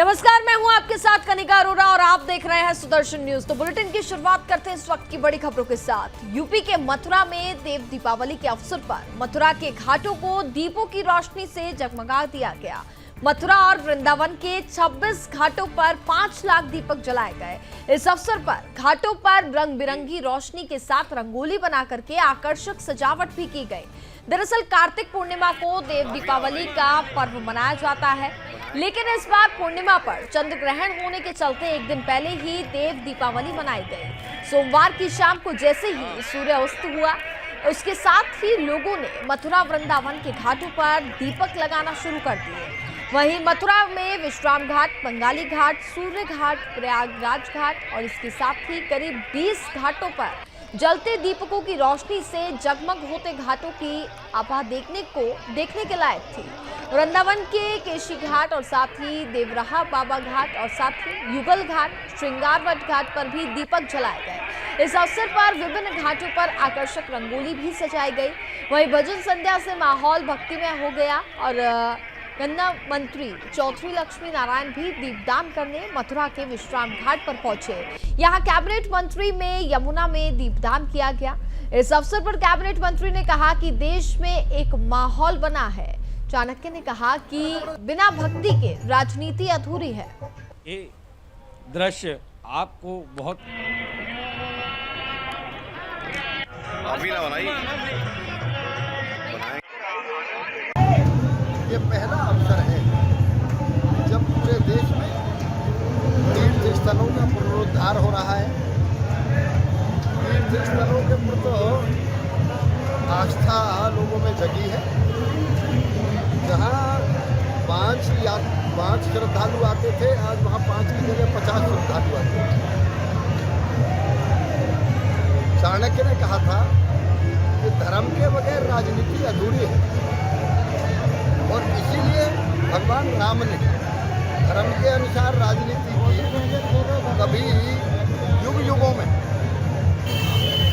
नमस्कार, मैं हूं आपके साथ कनिका अरोड़ा और आप देख रहे हैं सुदर्शन न्यूज। तो बुलेटिन की शुरुआत करते हैं इस वक्त की बड़ी खबरों के साथ। यूपी के मथुरा में देव दीपावली के अवसर पर मथुरा के घाटों को दीपों की रोशनी से जगमगा दिया गया। मथुरा और वृंदावन के 26 घाटों पर 5 लाख दीपक जलाए गए। इस अवसर पर घाटों पर रंग बिरंगी रोशनी के साथ रंगोली बना करके आकर्षक सजावट भी की गई। दरअसल कार्तिक पूर्णिमा को देव दीपावली का पर्व मनाया जाता है, लेकिन इस बार पूर्णिमा पर चंद्र ग्रहण होने के चलते एक दिन पहले ही देव दीपावली मनाई गई। सोमवार की शाम को जैसे ही सूर्यास्त हुआ, उसके साथ ही लोगों ने मथुरा वृंदावन के घाटों पर दीपक लगाना शुरू कर दिए। वहीं मथुरा में विश्राम घाट, बंगाली घाट, सूर्य घाट, प्रयागराज घाट और इसके साथ ही करीब 20 घाटों पर जलते दीपकों की रोशनी से जगमग होते घाटों की आभा देखने के लायक थी। वृंदावन के केशी घाट और साथ ही देवराहा बाबा घाट और साथ ही युगल घाट, श्रृंगारवट घाट पर भी दीपक जलाए गए। इस अवसर पर विभिन्न घाटों पर आकर्षक रंगोली भी सजाई गई। वहीं भजन संध्या से माहौल भक्तिमय हो गया और गन्ना मंत्री चौधरी लक्ष्मी नारायण भी दीपदान करने मथुरा के विश्राम घाट पर पहुंचे। यहां कैबिनेट मंत्री में यमुना में दीपदान किया गया। इस अवसर पर कैबिनेट मंत्री ने कहा कि देश में एक माहौल बना है। चाणक्य ने कहा कि बिना भक्ति के राजनीति अधूरी है। ये दृश्य आपको बहुत ये पहला अवसर है जब पूरे देश में तीर्थ स्थलों का पुनरुद्धार हो रहा है। तीर्थ स्थलों के प्रति आस्था लोगों में जगी है। जहाँ 5 श्रद्धालु आते थे, आज वहाँ 5 की जगह 50 श्रद्धालु आते हैं। चाणक्य ने कहा था कि धर्म के बगैर राजनीति अधूरी है और इसीलिए भगवान राम ने धर्म के अनुसार राजनीति की। कभी युग युगों में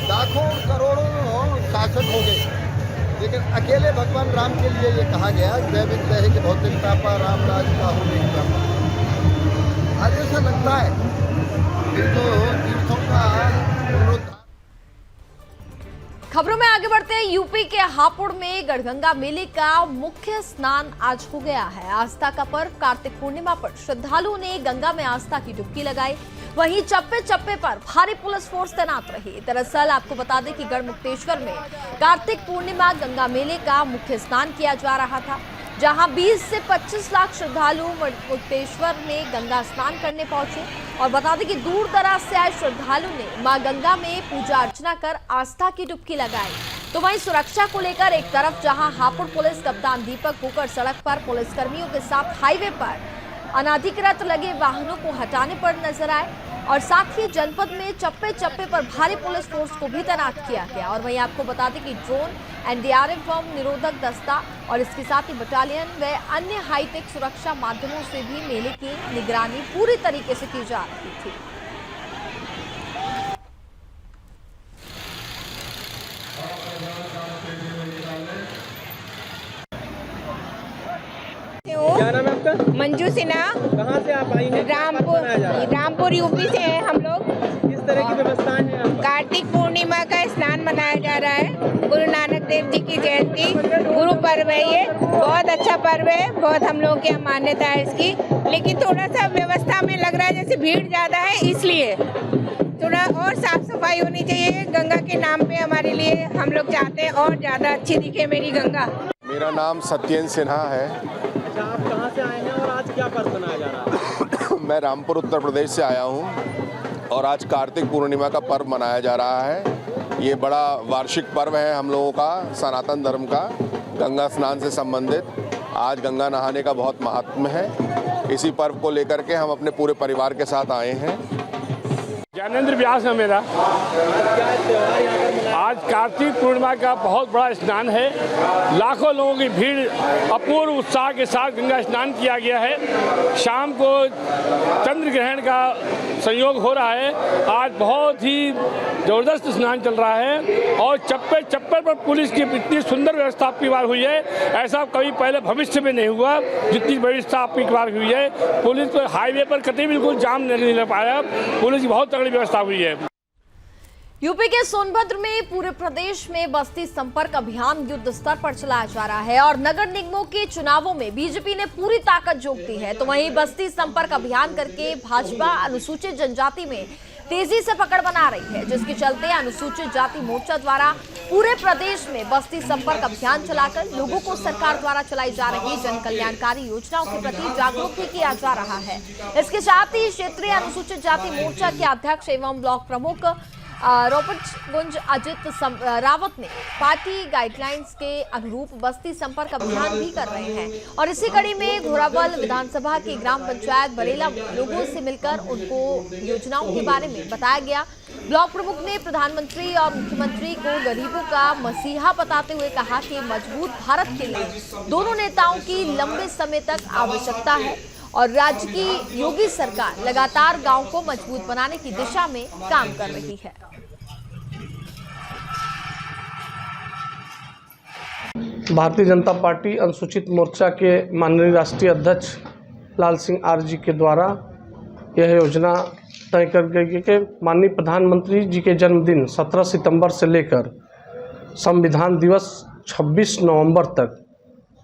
लाखों करोड़ों शासक हो गए, लेकिन अकेले भगवान राम के लिए ये कहा गया दैविक दहे की भौतिकता पर राम राज का हो नहीं पाता। आज ऐसा लगता है कि तो तीर्थों का पुनरुद्धार। खबरों में आगे बढ़ते हैं। यूपी के हापुड़ में गढ़गंगा मेले का मुख्य स्नान आज हो गया है। आस्था का पर्व कार्तिक पूर्णिमा पर श्रद्धालुओं ने गंगा में आस्था की डुबकी लगाई। वहीं चप्पे चप्पे पर भारी पुलिस फोर्स तैनात रही। दरअसल आपको बता दें कि गढ़मुक्तेश्वर में कार्तिक पूर्णिमा गंगा मेले का मुख्य स्नान किया जा रहा था, जहां 20 से 25 लाख श्रद्धालु मुक्तेश्वर में गंगा स्नान करने पहुंचे। और बता दें कि दूर दराज से आए श्रद्धालु ने मां गंगा में पूजा अर्चना कर आस्था की डुबकी लगाई। तो वहीं सुरक्षा को लेकर एक तरफ जहां हापुड़ पुलिस कप्तान दीपक होकर सड़क पर पुलिसकर्मियों के साथ हाईवे पर अनाधिकृत लगे वाहनों को हटाने पर नजर आए और साथ ही जनपद में चप्पे चप्पे पर भारी पुलिस फोर्स को भी तैनात किया गया। और वहीं आपको बता दें कि ड्रोन, एनडीआरएफ बम निरोधक दस्ता और इसके साथ ही बटालियन व अन्य हाईटेक सुरक्षा माध्यमों से भी मेले की निगरानी पूरी तरीके से की जा रही थी। क्या नाम है आपका? मंजू सिन्हा। कहाँ से आप आई हैं? रामपुर यूपी से हैं हम लोग। किस तरह की व्यवस्थाएं हैं यहाँ पर? कार्तिक पूर्णिमा का स्नान मनाया जा रहा है। गुरु नानक देव जी की जयंती गुरु पर्व है। ये बहुत अच्छा पर्व है, बहुत हम लोगों की मान्यता है इसकी। लेकिन थोड़ा सा व्यवस्था में लग रहा है जैसे भीड़ ज्यादा है, इसलिए थोड़ा और साफ सफाई होनी चाहिए। गंगा के नाम पे हमारे लिए हम लोग चाहते हैं और ज्यादा अच्छी दिखे मेरी गंगा। मेरा नाम सत्येंद्र सिन्हा है। अच्छा, आप कहाँ से आए हैं और आज क्या पर्व मनाया जा रहा है? मैं रामपुर उत्तर प्रदेश से आया हूँ और आज कार्तिक पूर्णिमा का पर्व मनाया जा रहा है। ये बड़ा वार्षिक पर्व है हम लोगों का, सनातन धर्म का, गंगा स्नान से संबंधित। आज गंगा नहाने का बहुत महात्म्य है। इसी पर्व को लेकर के हम अपने पूरे परिवार के साथ आए हैं। ज्ञानेंद्र व्यास है मेरा। क्या त्योहार यहाँ पर मनाया? आज कार्तिक पूर्णिमा का बहुत बड़ा स्नान है। लाखों लोगों की भीड़ अपूर्व उत्साह के साथ गंगा स्नान किया गया है। शाम को चंद्र ग्रहण का संयोग हो रहा है। आज बहुत ही ज़बरदस्त स्नान चल रहा है और चप्पे चप्पे पर पुलिस की इतनी सुंदर व्यवस्था आपकी बार हुई है, ऐसा कभी पहले भविष्य में नहीं हुआ। जितनी व्यवस्था आपकी बार हुई है, पुलिस को हाईवे पर कतई बिल्कुल जाम नहीं ले पाया। पुलिस की बहुत तगड़ी व्यवस्था हुई है। यूपी के सोनभद्र में पूरे प्रदेश में बस्ती संपर्क अभियान युद्ध स्तर पर चलाया जा रहा है और नगर निगमों के चुनावों में बीजेपी ने पूरी ताकत झोंक दी है। तो वहीं बस्ती संपर्क अभियान करके भाजपा अनुसूचित जनजाति में तेजी से पकड़ बना रही है, जिसके चलते अनुसूचित जाति मोर्चा द्वारा पूरे प्रदेश में बस्ती संपर्क अभियान चलाकर लोगों को सरकार द्वारा चलाई जा रही जन कल्याणकारी योजनाओं के प्रति जागरूक भी किया जा रहा है। इसके साथ ही क्षेत्रीय अनुसूचित जाति मोर्चा के अध्यक्ष एवं ब्लॉक प्रमुख रोपटगंज अजित रावत ने पार्टी गाइडलाइंस के अनुरूप बस्ती संपर्क अभियान भी कर रहे हैं और इसी कड़ी में घोरावल विधानसभा की ग्राम पंचायत बरेला लोगों से मिलकर उनको योजनाओं के बारे में बताया गया। ब्लॉक प्रमुख ने प्रधानमंत्री और मुख्यमंत्री को गरीबों का मसीहा बताते हुए कहा कि मजबूत भारत के लिए दोनों नेताओं की लंबे समय तक आवश्यकता है और राज्य की योगी सरकार लगातार गांव को मजबूत बनाने की दिशा में काम कर रही है। भारतीय जनता पार्टी अनुसूचित मोर्चा के माननीय राष्ट्रीय अध्यक्ष लाल सिंह आर्य के द्वारा यह योजना तय कर गई कि माननीय प्रधानमंत्री जी के जन्मदिन 17 सितंबर से लेकर संविधान दिवस 26 नवंबर तक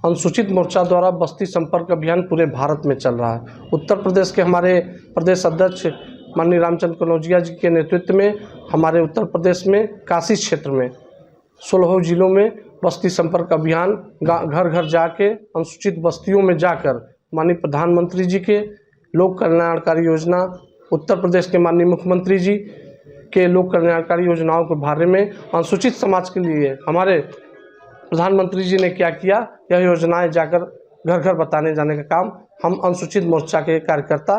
अनुसूचित मोर्चा द्वारा बस्ती संपर्क अभियान पूरे भारत में चल रहा है। उत्तर प्रदेश के हमारे प्रदेश अध्यक्ष माननीय रामचंद्र कनौजिया जी के नेतृत्व में हमारे उत्तर प्रदेश में काशी क्षेत्र में 16 जिलों में बस्ती संपर्क अभियान घर घर जाके अनुसूचित बस्तियों में जाकर माननीय प्रधानमंत्री जी के लोक कल्याणकारी योजना, उत्तर प्रदेश के माननीय मुख्यमंत्री जी के लोक कल्याणकारी योजनाओं के बारे में अनुसूचित समाज के लिए हमारे प्रधानमंत्री जी ने क्या किया, यह योजनाएं जाकर घर घर बताने जाने का काम हम अनुसूचित मोर्चा के कार्यकर्ता।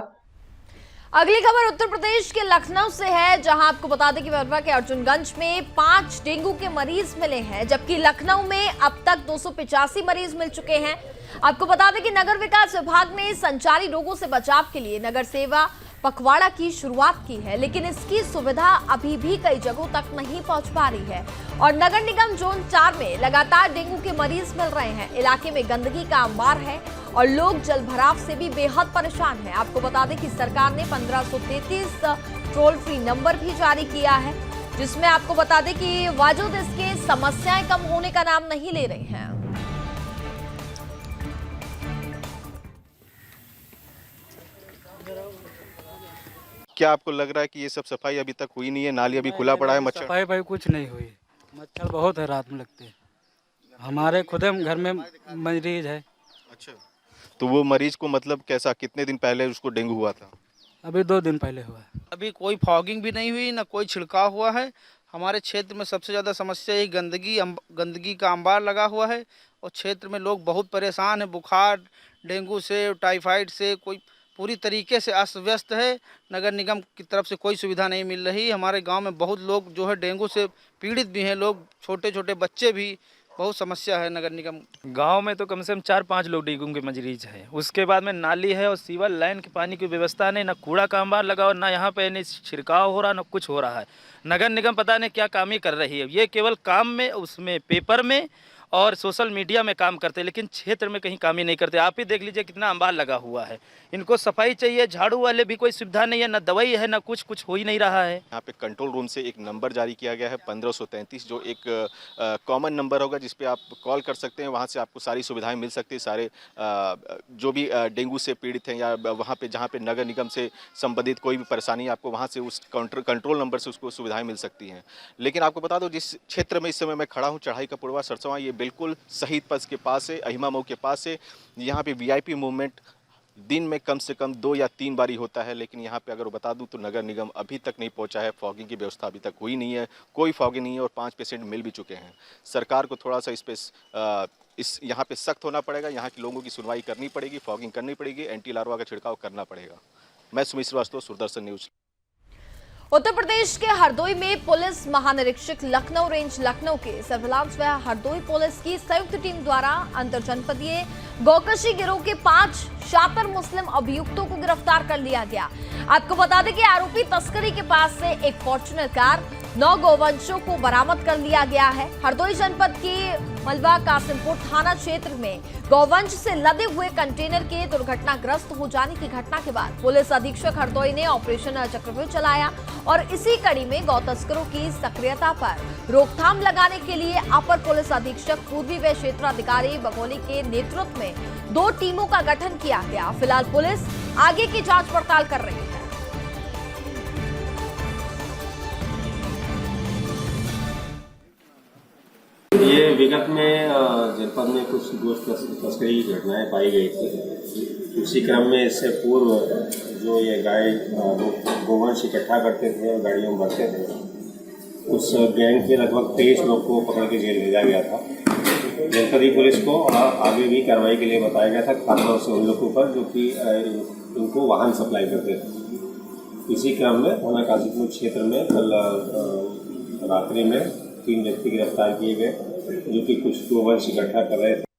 अगली खबर उत्तर प्रदेश के लखनऊ से है, जहां आपको बता दें कि मथुरा के अर्जुनगंज में 5 डेंगू के मरीज मिले हैं, जबकि लखनऊ में अब तक 285 मरीज मिल चुके हैं। आपको बता दें कि नगर विकास विभाग ने संचारी रोगों से बचाव के लिए नगर सेवा पखवाड़ा की शुरुआत की है, लेकिन इसकी सुविधा अभी भी कई जगहों तक नहीं पहुंच पा रही है और नगर निगम जोन 4 में लगातार डेंगू के मरीज मिल रहे हैं। इलाके में गंदगी का अंबार है और लोग जल भराव से भी बेहद परेशान हैं। आपको बता दें कि सरकार ने 1533 टोल फ्री नंबर भी जारी किया है, जिसमें आपको बता दें कि बावजूद इसके समस्याएं कम होने का नाम नहीं ले रही हैं। क्या आपको लग रहा है कि ये सब सफाई अभी तक हुई नहीं है? नाली अभी खुला पड़ा है, मच्छर सफाई भाई कुछ नहीं हुई, मच्छर बहुत है, रात में लगते हैं। हमारे खुद घर में मरीज है। अच्छा, तो वो मरीज को मतलब कैसा, कितने दिन पहले उसको डेंगू हुआ था? अभी 2 दिन पहले हुआ है। अभी कोई फॉगिंग भी नहीं हुई, ना कोई छिड़काव हुआ है। हमारे क्षेत्र में सबसे ज़्यादा समस्या ये गंदगी का अंबार लगा हुआ है और क्षेत्र में लोग बहुत परेशान हैं। बुखार, डेंगू से, टाइफाइड से कोई पूरी तरीके से अस्त व्यस्त है। नगर निगम की तरफ से कोई सुविधा नहीं मिल रही। हमारे गांव में बहुत लोग जो है डेंगू से पीड़ित भी हैं, लोग छोटे छोटे बच्चे भी, बहुत समस्या है नगर निगम। गांव में तो कम से कम 4-5 लोग डेंगू के मरीज हैं। उसके बाद में नाली है और सीवर लाइन के पानी की व्यवस्था नहीं, ना कूड़ा का अंबार लगा और ना यहाँ पे नहीं छिड़काव हो रहा, ना कुछ हो रहा है। नगर निगम पता नहीं क्या काम ही कर रही है। ये केवल काम में, उसमें पेपर में और सोशल मीडिया में काम करते हैं, लेकिन क्षेत्र में कहीं काम ही नहीं करते। आप ही देख लीजिए कितना अंबार लगा हुआ है। इनको सफाई चाहिए, झाड़ू वाले भी कोई सुविधा नहीं है, ना दवाई है, ना कुछ हो ही नहीं रहा है। यहाँ पे कंट्रोल रूम से एक नंबर जारी किया गया है 1533, जो एक कॉमन नंबर होगा जिस पे आप कॉल कर सकते हैं। वहाँ से आपको सारी सुविधाएं मिल सकती है। सारे जो भी डेंगू से पीड़ित हैं या वहाँ पे जहाँ पे नगर निगम से संबंधित कोई भी परेशानी, आपको वहाँ से उस कंट्रोल नंबर से उसको सुविधाएँ मिल सकती हैं। लेकिन आपको बता दो, जिस क्षेत्र में इस समय मैं खड़ा हूँ, चढ़ाई का पुरवा सरसवा, ये बिल्कुल शहीद पथ के पास है, अहिमा मऊ के पास है। यहाँ पे वीआईपी मूवमेंट दिन में कम से कम 2 या 3 बारी होता है, लेकिन यहाँ पे अगर बता दूं तो नगर निगम अभी तक नहीं पहुंचा है। फॉगिंग की व्यवस्था अभी तक हुई नहीं है, कोई फॉगिंग नहीं है और 5 पेशेंट मिल भी चुके हैं। सरकार को थोड़ा सा इस यहाँ पे सख्त होना पड़ेगा, यहाँ के लोगों की सुनवाई करनी पड़ेगी, फॉगिंग करनी पड़ेगी, एंटी लार्वा का छिड़काव करना पड़ेगा। मैं सुमित श्रीवास्तव, सूरदर्शन न्यूज। उत्तर प्रदेश के हरदोई में पुलिस महानिरीक्षक लखनऊ रेंज लखनऊ के सर्विलांस व हरदोई पुलिस की संयुक्त टीम द्वारा अंतरजनपदीय गौकशी गिरोह के 5 शातिर मुस्लिम अभियुक्तों को गिरफ्तार कर लिया गया। आपको बता दें कि आरोपी तस्करी के पास से एक फॉर्च्यूनर कार, 9 गौवंशों को बरामद कर लिया गया है। हरदोई जनपद के मलबा कासिमपुर थाना क्षेत्र में गौवंश से लदे हुए कंटेनर के दुर्घटनाग्रस्त हो जाने की घटना के बाद पुलिस अधीक्षक हरदोई ने ऑपरेशन चक्रव्यूह चलाया और इसी कड़ी में गौ तस्करों की सक्रियता पर रोकथाम लगाने के लिए अपर पुलिस अधीक्षक पूर्वी व क्षेत्राधिकारी बघौली के नेतृत्व में 2 टीमों का गठन किया गया। फिलहाल पुलिस आगे की जांच पड़ताल कर रही है। ये विगत में जनपद में कुछ गोश्त तस्करी की घटनाएं पाई गई थी। उसी क्रम में इससे पूर्व जो ये गाय गोवंश इकट्ठा करते थे और गाड़ियों में भरते थे, उस गैंग के लगभग 23 लोग को पकड़ के जेल भेजा गया था। जनपदी पुलिस को आगे भी कार्रवाई के लिए बताया गया था, खासतौर से उन लोगों पर जो कि इनको वाहन सप्लाई करते थे। इसी क्रम में थाना कासिमपुर क्षेत्र में कल रात्रि में 3 व्यक्ति गिरफ्तार किए गए जो कि कुछ गोवंश इकट्ठा कर रहे थे।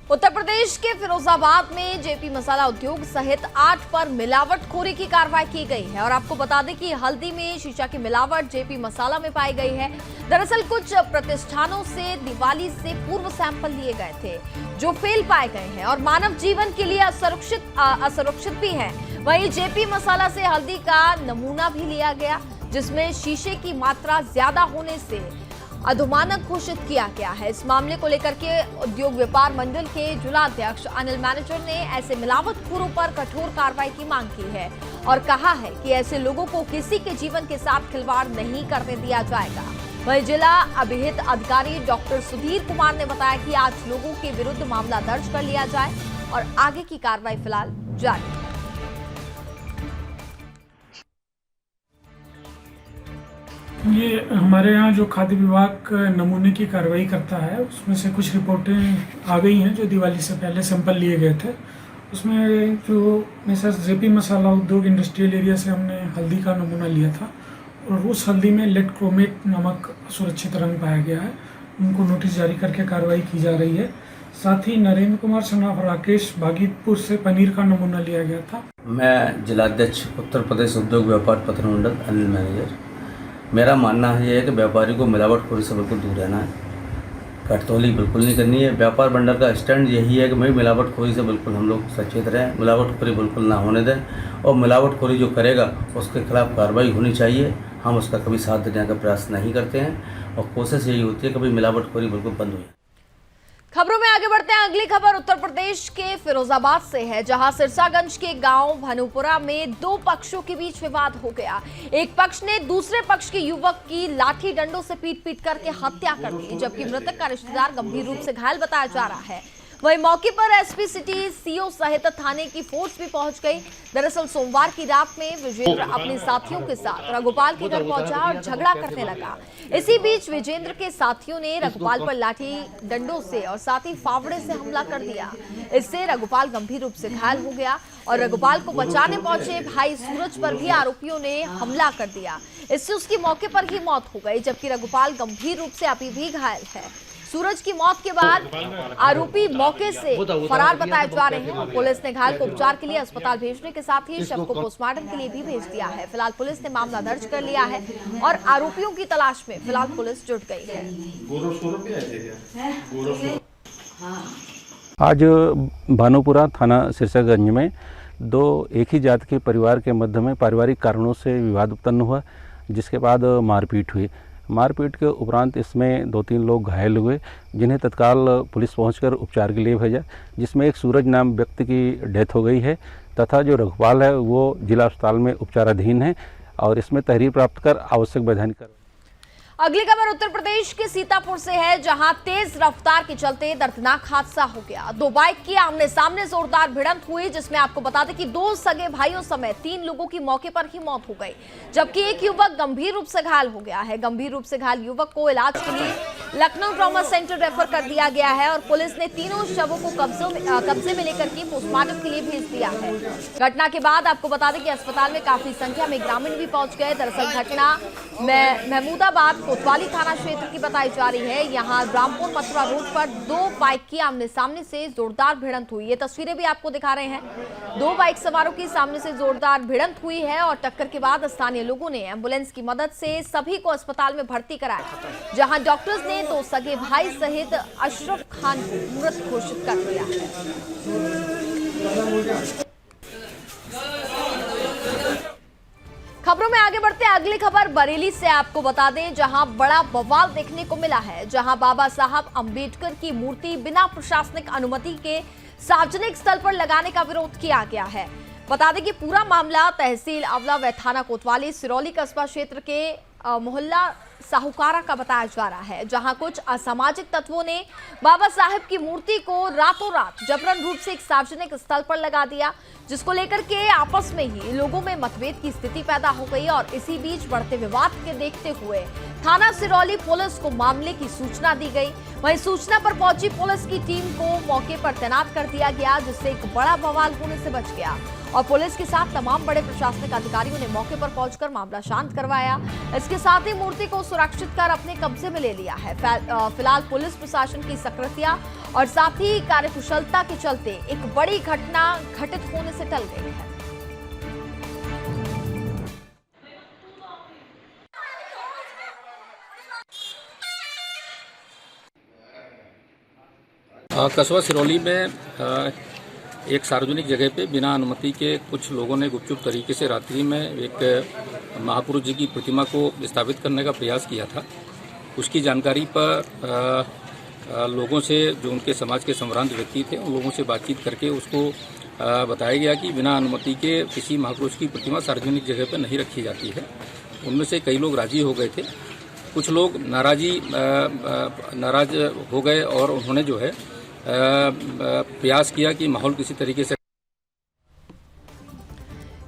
उत्तर प्रदेश के फिरोजाबाद में जेपी मसाला उद्योग सहित 8 पर मिलावटखोरी की कार्रवाई की गई है और आपको बता दें कि हल्दी में शीशा की मिलावट जेपी मसाला में पाई गई है। दरअसल कुछ प्रतिष्ठानों से दिवाली से पूर्व सैंपल लिए गए थे जो फेल पाए गए हैं और मानव जीवन के लिए असुरक्षित भी है। वहीं जेपी मसाला से हल्दी का नमूना भी लिया गया जिसमें शीशे की मात्रा ज्यादा होने से अधोमानक घोषित किया गया है। इस मामले को लेकर के उद्योग व्यापार मंडल के जिलाध्यक्ष अनिल मैनेजर ने ऐसे मिलावटखोरों पर कठोर कार्रवाई की मांग की है और कहा है कि ऐसे लोगों को किसी के जीवन के साथ खिलवाड़ नहीं करने दिया जाएगा। वहीं जिला अभिहित अधिकारी डॉक्टर सुधीर कुमार ने बताया कि आज लोगों के विरुद्ध मामला दर्ज कर लिया जाए और आगे की कार्रवाई फिलहाल जारी है। ये हमारे यहाँ जो खाद्य विभाग नमूने की कार्रवाई करता है उसमें से कुछ रिपोर्टें आ गई हैं जो दिवाली से पहले सैंपल लिए गए थे। उसमें जो मिसेस जेपी मसाला उद्योग इंडस्ट्रियल एरिया से हमने हल्दी का नमूना लिया था और उस हल्दी में लेड क्रोमेट नामक असुरक्षित रंग पाया गया है। उनको नोटिस जारी करके कार्रवाई की जा रही है। साथ ही नरेंद्र कुमार सनाफ राकेश भागीपुर से पनीर का नमूना लिया गया था। मैं जिलाध्यक्ष उत्तर प्रदेश उद्योग व्यापार पत्र मंडल अनिल मैनेजर। मेरा मानना है कि व्यापारी को मिलावटखोरी से बिल्कुल दूर रहना है, कटतौली बिल्कुल नहीं करनी है। व्यापार मंडल का स्टैंड यही है कि भाई मिलावटखोरी से बिल्कुल हम लोग सचेत रहें, मिलावटखोरी बिल्कुल ना होने दें और मिलावटखोरी जो करेगा उसके खिलाफ कार्रवाई होनी चाहिए। हम उसका कभी साथ देने का प्रयास नहीं करते हैं और कोशिश यही होती है कि भाई मिलावटखोरी बिल्कुल बंद हो जाए। खबरों में आगे बढ़ते हैं। अगली खबर उत्तर प्रदेश के फिरोजाबाद से है जहां सिरसागंज के गांव भनुपुरा में 2 पक्षों के बीच विवाद हो गया। एक पक्ष ने दूसरे पक्ष के युवक की लाठी डंडों से पीट करके हत्या कर दी जबकि मृतक का रिश्तेदार गंभीर रूप से घायल बताया जा रहा है। वहीं मौके पर एसपी सिटी सीओ सहित थाने की फोर्स भी पहुंच गई। दरअसल सोमवार की रात में विजेंद्र अपने साथियों के साथ रघुपाल के घर पहुंचा और झगड़ा करने लगा। इसी बीच विजेंद्र के साथियों ने रघुपाल पर लाठी डंडों से और साथ ही फावड़े से हमला कर दिया। इससे रघुपाल गंभीर रूप से घायल हो गया और रघुपाल को बचाने पहुंचे भाई सूरज पर भी आरोपियों ने हमला कर दिया। इससे उसकी मौके पर ही मौत हो गई जबकि रघुपाल गंभीर रूप से अभी भी घायल है। सूरज की मौत के बाद आरोपी मौके से फरार बताए जा रहे हैं। पुलिस ने घायल को उपचार के लिए अस्पताल भेजने के साथ ही शव को पोस्टमार्टम के लिए भी भेज दिया है। फिलहाल पुलिस ने मामला दर्ज कर लिया है और आरोपियों की तलाश में फिलहाल पुलिस जुट गई है। आज भानुपुरा थाना सिरसागंज में 2 एक ही जात के परिवार के मध्य में पारिवारिक कारणों से विवाद उत्पन्न हुआ जिसके बाद मारपीट हुई। मारपीट के उपरांत इसमें 2-3 लोग घायल हुए जिन्हें तत्काल पुलिस पहुंचकर उपचार के लिए भेजा, जिसमें एक सूरज नाम व्यक्ति की डेथ हो गई है तथा जो रघुपाल है वो जिला अस्पताल में उपचाराधीन है और इसमें तहरीर प्राप्त कर आवश्यक वैधानिक कार्रवाई। अगली खबर उत्तर प्रदेश के सीतापुर से है, जहां तेज रफ्तार के चलते दर्दनाक हादसा हो गया। दो बाइक की आमने सामने जोरदार भिड़ंत हुई, जिसमें आपको बता दें कि 2 सगे भाइयों समेत 3 लोगों की मौके पर ही मौत हो गई, जबकि एक युवक गंभीर रूप से घायल हो गया है। गंभीर रूप से घायल युवक को इलाज के लिए लखनऊ ट्रॉमा सेंटर रेफर कर दिया गया है और पुलिस ने तीनों शवों को कब्जे में लेकर के पोस्टमार्टम के लिए भेज दिया है। घटना के बाद आपको बता दें कि अस्पताल में काफी संख्या में ग्रामीण भी पहुंच गए। दरअसल घटना महमूदाबाद कोतवाली थाना क्षेत्र की बताई जा रही है। यहां रामपुर मथुरा रोड पर 2 बाइक की आमने सामने से जोरदार भिड़ंत हुई। ये तस्वीरें भी आपको दिखा रहे हैं। 2 बाइक सवारों की सामने से जोरदार भिड़ंत हुई है और टक्कर के बाद स्थानीय लोगों ने एम्बुलेंस की मदद से सभी को अस्पताल में भर्ती कराया, जहां डॉक्टर्स ने 2 सगे भाई सहित अशरफ खान को मृत घोषित कर दिया है। खबरों में आगे बढ़ते अगली खबर बरेली से आपको बता दें, जहां बड़ा बवाल देखने को मिला है, जहां बाबा साहब अंबेडकर की मूर्ति बिना प्रशासनिक अनुमति के सार्वजनिक स्थल पर लगाने का विरोध किया गया है। बता दें कि पूरा मामला तहसील अवला व थाना कोतवाली सिरौली कस्बा क्षेत्र के मोहल्ला साहूकारा का बताया जा रहा है, जहां कुछ असामाजिक तत्वों ने बाबा साहब की मूर्ति को रातों रात जबरन रूप से एक सार्वजनिक स्थल पर लगा दिया, जिसको लेकर के आपस में ही लोगों में मतभेद की स्थिति पैदा हो गई। और इसी बीच बढ़ते विवाद के देखते हुए थाना सिरौली पुलिस को मामले की सूचना दी गई। वहीं सूचना पर पहुंची पुलिस की टीम को मौके पर तैनात कर दिया गया, जिससे एक बड़ा बवाल होने से बच गया और पुलिस के साथ तमाम बड़े प्रशासनिक अधिकारियों ने मौके पर पहुंचकर मामला शांत करवाया। इसके साथ ही मूर्ति को सुरक्षित कर अपने कब्जे में ले लिया है। फिलहाल पुलिस प्रशासन की सक्रियता और साथ ही कार्यकुशलता के चलते एक बड़ी घटना घटित होने से टल गई है। कस्बा सिरौली में एक सार्वजनिक जगह पे बिना अनुमति के कुछ लोगों ने गुपचुप तरीके से रात्रि में एक महापुरुष जी की प्रतिमा को स्थापित करने का प्रयास किया था। उसकी जानकारी पर लोगों से, जो उनके समाज के संभ्रांत व्यक्ति थे, उन लोगों से बातचीत करके उसको बताया गया कि बिना अनुमति के किसी महापुरुष की प्रतिमा सार्वजनिक जगह पर नहीं रखी जाती है। उनमें से कई लोग राजी हो गए थे, कुछ लोग नाराज हो गए और उन्होंने जो है प्रयास किया कि माहौल किसी तरीके से।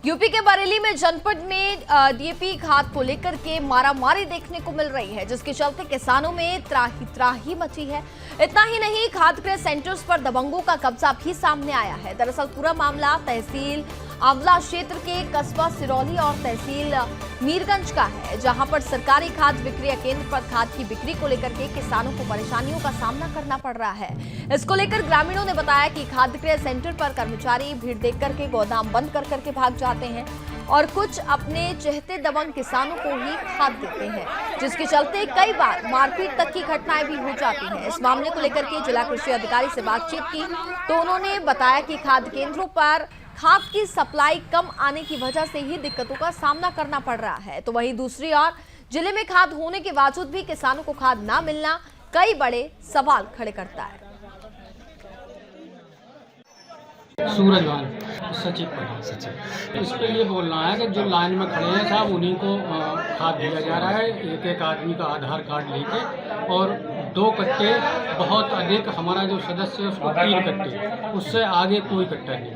यूपी के बरेली में जनपद में डीएपी खाद को लेकर के मारामारी देखने को मिल रही है, जिसके चलते किसानों में त्राही मची है। इतना ही नहीं, खाद क्रय सेंटर्स पर दबंगों का कब्जा भी सामने आया है। दरअसल पूरा मामला तहसील आंवला क्षेत्र के कस्बा सिरौली और तहसील मीरगंज का है, जहां पर सरकारी खाद विक्रय केंद्र पर खाद की बिक्री को लेकर के किसानों को परेशानियों का सामना करना पड़ रहा है। इसको लेकर ग्रामीणों ने बताया कि खाद विक्रय सेंटर पर कर्मचारी भीड़ देख करके गोदाम बंद कर करके भाग जाते हैं और कुछ अपने चहेते दबंग किसानों को ही खाद देते हैं, जिसके चलते कई बार मारपीट तक की घटनाएं भी हो जाती हैं। इस मामले को लेकर के जिला कृषि अधिकारी से बातचीत की तो उन्होंने बताया कि खाद केंद्रों पर खाद की सप्लाई कम आने की वजह से ही दिक्कतों का सामना करना पड़ रहा है। तो वहीं दूसरी ओर जिले में खाद होने के बावजूद भी किसानों को खाद ना मिलना कई बड़े सवाल खड़े करता है। सूरजवाल सचिव इस पे ये बोलना है कि जो लाइन में खड़े हैं साहब, उन्हीं को खाद दिया जा रहा है। एक एक आदमी का आधार कार्ड लेके और 2 कट्टे, बहुत अधिक हमारा जो सदस्य है उसको 3 कट्टे, उससे आगे कोई कट्टा नहीं।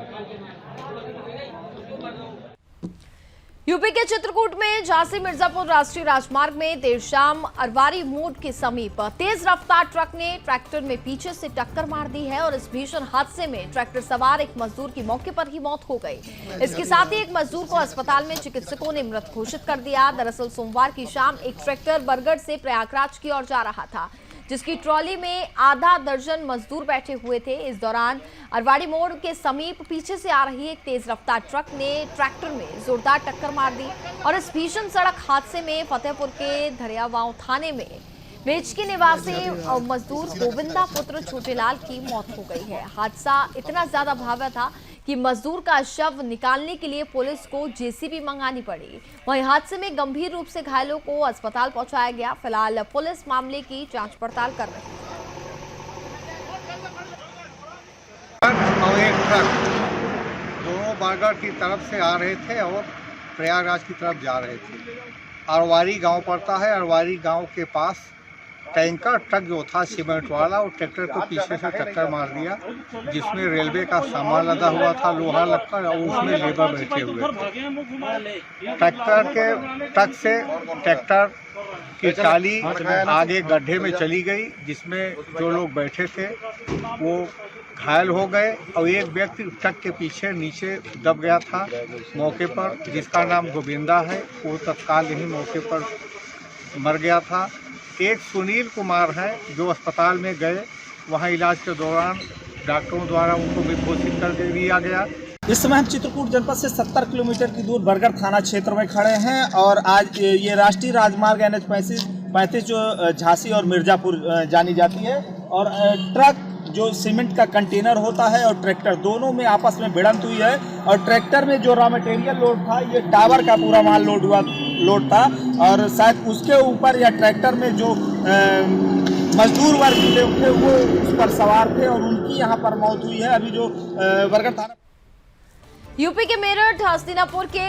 यूपी के चित्रकूट में झांसी मिर्जापुर राष्ट्रीय राजमार्ग में देर शाम अरवारी मोड़ के समीप तेज रफ्तार ट्रक ने ट्रैक्टर में पीछे से टक्कर मार दी है और इस भीषण हादसे में ट्रैक्टर सवार एक मजदूर की मौके पर ही मौत हो गई। इसके साथ ही एक मजदूर को अस्पताल में चिकित्सकों ने मृत घोषित कर दिया। दरअसल सोमवार की शाम एक ट्रैक्टर बरगढ़ से प्रयागराज की ओर जा रहा था, जिसकी ट्रॉली में आधा दर्जन मजदूर बैठे हुए थे। इस दौरान अरवाड़ी मोड़ के समीप पीछे से आ रही एक तेज रफ्तार ट्रक ने ट्रैक्टर में जोरदार टक्कर मार दी और इस भीषण सड़क हादसे में फतेहपुर के धरियावांव थाने में बेचकी निवासी मजदूर गोविंदा पुत्र छोटेलाल की मौत हो गई है। हादसा इतना ज्यादा भयावह था कि मजदूर का शव निकालने के लिए पुलिस को जेसीबी मंगानी पड़ी। वहीं हादसे में गंभीर रूप से घायलों को अस्पताल पहुंचाया गया। फिलहाल पुलिस मामले की जांच पड़ताल कर रही है। और एक ट्रक दोनों बरगढ़ की तरफ से आ रहे थे और प्रयागराज की तरफ जा रहे थे। अरवारी गांव पड़ता है। अरवारी गांव के पास टैंकर ट्रक जो था सीमेंट वाला, और ट्रैक्टर को पीछे से टक्कर मार दिया, जिसमें रेलवे का सामान लदा हुआ था, लोहा लक्कड़, और उसमें लेबर बैठे हुए थे। ट्रक से ट्रैक्टर की टाली आगे गड्ढे में चली गई, जिसमें जो लोग बैठे थे वो घायल हो गए, और एक व्यक्ति ट्रक के पीछे नीचे दब गया था मौके पर, जिसका नाम गोविंदा है। वो तत्काल ही मौके पर मर गया था। एक सुनील कुमार है जो अस्पताल में गए, वहां इलाज के दौरान डॉक्टरों द्वारा उनको मृत घोषित कर दिया गया। इस समय हम चित्रकूट जनपद से 70 किलोमीटर की दूर बरगढ़ थाना क्षेत्र में खड़े हैं, और आज ये राष्ट्रीय राजमार्ग NH 35 जो झांसी और मिर्ज़ापुर जानी जाती है, और ट्रक जो सीमेंट का कंटेनर होता है और ट्रैक्टर दोनों में आपस में भिड़ंत हुई है, और ट्रैक्टर में जो रॉ मटेरियल लोड था, ये टावर का पूरा माल लोड था, और शायद उसके ऊपर या ट्रैक्टर में जो मजदूर वर्ग थे वो उस पर सवार थे, और उनकी यहाँ पर मौत हुई है। अभी जो बरगढ़ थाना यूपी के मेरठ हस्तिनापुर के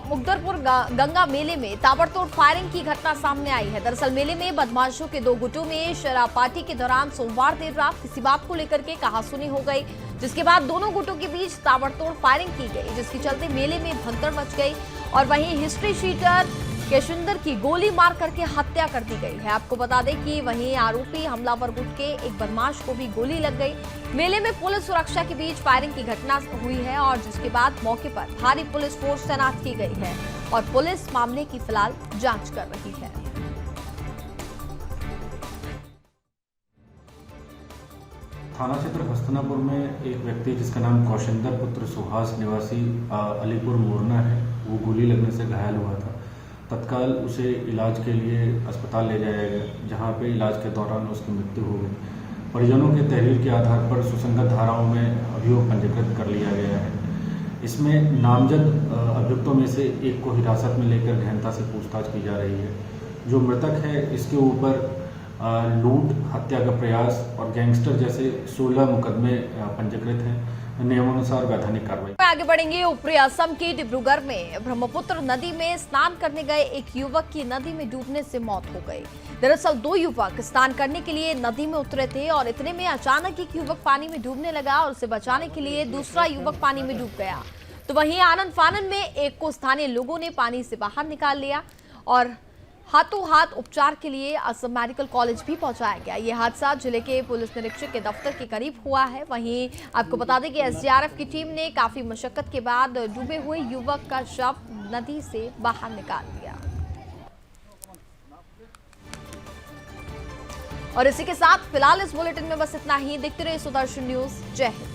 मुकदरपुर गंगा मेले में ताबड़तोड़ फायरिंग की घटना सामने आई है। दरअसल मेले में बदमाशों के दो गुटों में शराब पार्टी के दौरान सोमवार देर रात किसी बात को लेकर के कहासुनी हो गई, जिसके बाद दोनों गुटों के बीच ताबड़तोड़ फायरिंग की गई, जिसके चलते मेले में भगदड़ मच गई, और वहीं हिस्ट्री शीटर केशुंदर की गोली मार करके हत्या कर दी गई है। आपको बता दें कि वहीं आरोपी हमलावर गुट के एक बदमाश को भी गोली लग गई। मेले में पुलिस सुरक्षा के बीच फायरिंग की घटना हुई है, और जिसके बाद मौके पर भारी पुलिस फोर्स तैनात की गई है, और पुलिस मामले की फिलहाल जांच कर रही है। थाना क्षेत्र हस्तिनापुर में एक व्यक्ति जिसका नाम कौशिंदर पुत्र सुहास निवासी अलीपुर मोरना है, वो गोली लगने से घायल हुआ था। तत्काल उसे इलाज के लिए अस्पताल ले जाया गया, जहां पे इलाज के दौरान उसकी मृत्यु हो गई। परिजनों के तहरीर के आधार पर सुसंगत धाराओं में अभियोग पंजीकृत कर लिया गया है। इसमें नामजद अभियुक्तों में से एक को हिरासत में लेकर गहनता से पूछताछ की जा रही है। जो मृतक है, इसके ऊपर लूट, हत्या का प्रयास और गैंगस्टर जैसे 16 मुकदमे पंजीकृत हैं। नियमानुसार वैधानिक कार्रवाई। आगे बढ़ेंगे। ऊपरी असम के डिब्रूगढ़ में ब्रह्मपुत्र नदी में स्नान करने गए एक युवक की नदी में डूबने से मौत हो गई। दरअसल दो युवक स्नान करने के लिए नदी में उतरे थे, और इतने में अचानक एक युवक पानी में डूबने लगा, और उसे बचाने के लिए दूसरा युवक पानी में डूब गया। तो वहीं आनंद फानन में एक को स्थानीय लोगों ने पानी से बाहर निकाल लिया, और हाथों हाथ उपचार के लिए असम मेडिकल कॉलेज भी पहुंचाया गया। ये हादसा जिले के पुलिस निरीक्षक के दफ्तर के करीब हुआ है। वहीं आपको बता दें कि SDRF की टीम ने काफी मशक्कत के बाद डूबे हुए युवक का शव नदी से बाहर निकाल लिया। और इसी के साथ फिलहाल इस बुलेटिन में बस इतना ही। देखते रहिए सुदर्शन न्यूज। जय हिंद।